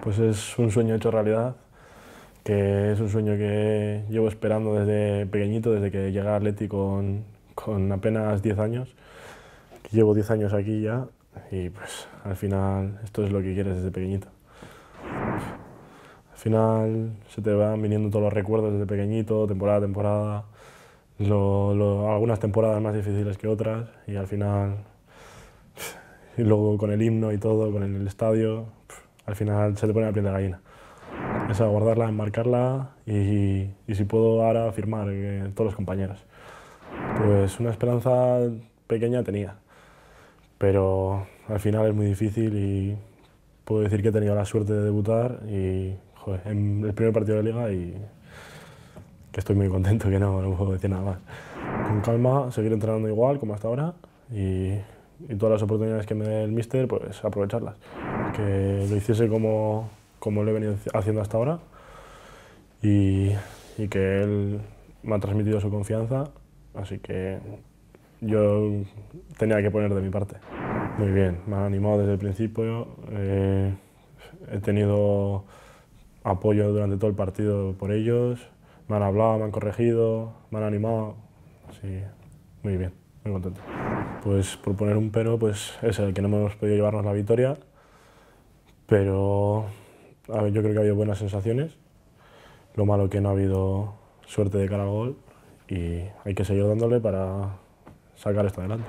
Pues es un sueño hecho realidad, que es un sueño que llevo esperando desde pequeñito, desde que llegué a Atleti con apenas 10 años. Llevo 10 años aquí ya y pues al final esto es lo que quieres desde pequeñito. Al final se te van viniendo todos los recuerdos desde pequeñito, temporada a temporada, algunas temporadas más difíciles que otras y al final, y luego con el himno y todo, con el estadio, al final se te pone la piel de gallina. Es guardarla, enmarcarla y si puedo ahora firmar todos los compañeros. Pues una esperanza pequeña tenía, pero al final es muy difícil y puedo decir que he tenido la suerte de debutar y joder, en el primer partido de liga y que estoy muy contento, que no puedo decir nada más. Con calma, seguir entrenando igual como hasta ahora y todas las oportunidades que me dé el míster, pues aprovecharlas. Que lo hiciese como lo he venido haciendo hasta ahora y que él me ha transmitido su confianza, así que yo tenía que poner de mi parte. Muy bien, me han animado desde el principio, he tenido apoyo durante todo el partido por ellos, me han hablado, me han corregido, me han animado, así, muy bien, muy contento. Pues por poner un pero, pues es el que no hemos podido llevarnos la victoria, pero a ver, yo creo que ha habido buenas sensaciones, lo malo que no ha habido suerte de cara al gol y hay que seguir dándole para sacar esto adelante.